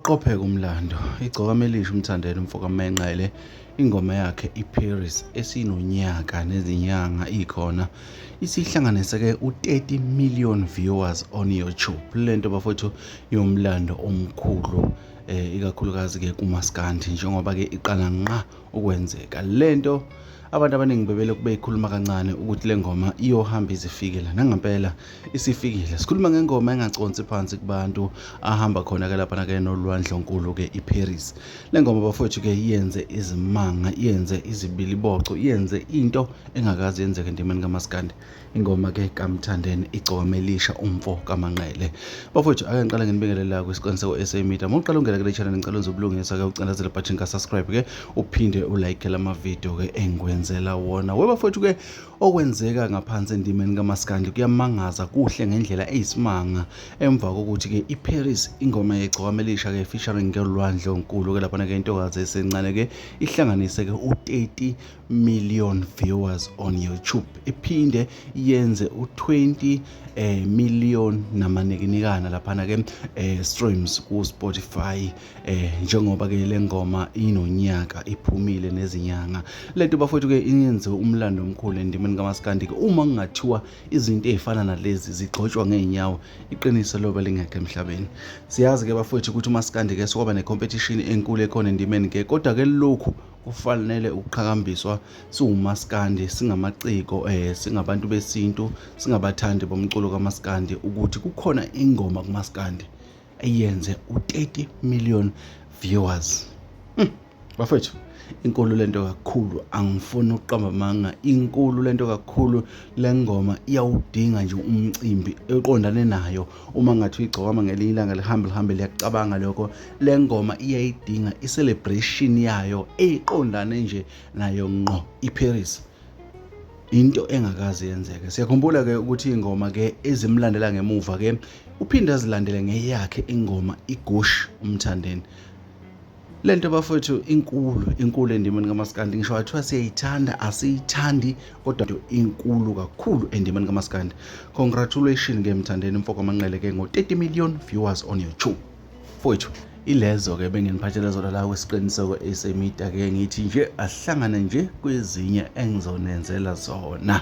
Qopheka umlando igcokamelisha umthandeni umfoka Menqele ingoma yakhe iParis esinonyaka nezinyanga ikhona isihlanganise ke u30 million viewers on YouTube. Lento bafowethu yomlando omkhulu ikakhulukazi ke kumaskandi njengoba ke iqala nqa ukwenzeka lento. Abantu abaningi bebele kube ikhuluma kancane ukuthi le ngoma iyohamba izifike la nangempela isifikile. Sikhuluma ngengoma engaconsi phansi kubantu ahamba khona ke lapha ke nolwandle onkulu ke iParis. Le ngoma bafowethu ke yenze izimanga, yenze izibiliboco, yenze into engakazi yenzeka endimeni kaMaskandi. Ingoma ke kaMthandeni igcokamelisha umfo kaManqele. Bafowethu ake ngiqale nginibingelela kwisiqiniseko SA Media. Mawuqala ungena kule channel ngicela uzobulungisa ke ucindezela button ka subscribe ke uphinde ulike lama video ke engwenzela wona. Webafowethu ke okwenzeka ngaphansi endimeni kaMaskandi kuyamangaza kuhle ngendlela eyisimanga emva kokuthi ke iParis ingoma yegcokamelisha ke featuring ngelwandle onkulu ke lapha ke intokazi esencane ke ihlanganise ke u30 million viewers on YouTube. Iphinde yenze u20 million namanikinikana lapha ke streams ku Spotify njengoba ke le ngoma inonyaka iphumile nezinyanga. Lento bafowethu ke iyenze umlando omkhulu endimeni kaMaskandi ke uma kungathiwa izinto ezifana nalezi zigxotshwa ngeenyawo iqiniso loba lingekho emhlabeni. Siyazi ke bafowethu ukuthi uMaskandi ke sokuba necompetition enkulu ekhona endimeni ke kodwa ke lokhu kufanele ukuqhakambiswa siwuMaskandi singamaciko singabantu besintu singabathandi bomculo kaMaskandi ukuthi kukhona ingoma kuMaskandi eyenze u30 million viewers. Bafowethu inkulu lento kakhulu, angifuni ukuqamba amanga, inkulu lento kakhulu. Le ngoma iyawudinga nje umcimbi eqondane nayo uma ngathi uyigcokama ngelinye ilanga lihambe liyacabanga lokho. Le ngoma iyayidinga icelebration yayo eqondane nje nayo ngqo iParis, into engakazi yenzeka. Siyakhumbula ke ukuthi ingoma ke ezimlandela ngemuva ke uphinde azilandele ngeyakhe ingoma iGush umthandeni. Lento bafowethu inkulu endimeni kaMaskandi. Ngisho wathiwa siyayithanda asiyithandi kodwa inkulu kakhulu endimeni kaMaskandi. Congratulations ke Mthandeni mfoko Manqele ke ngo30 million viewers on YouTube. Mfowethu ilezo ke benginiphathele zona la kwesiqiniseko SA Media ke ngithi nje asihlangane nje kwezinye engizonenzela zona.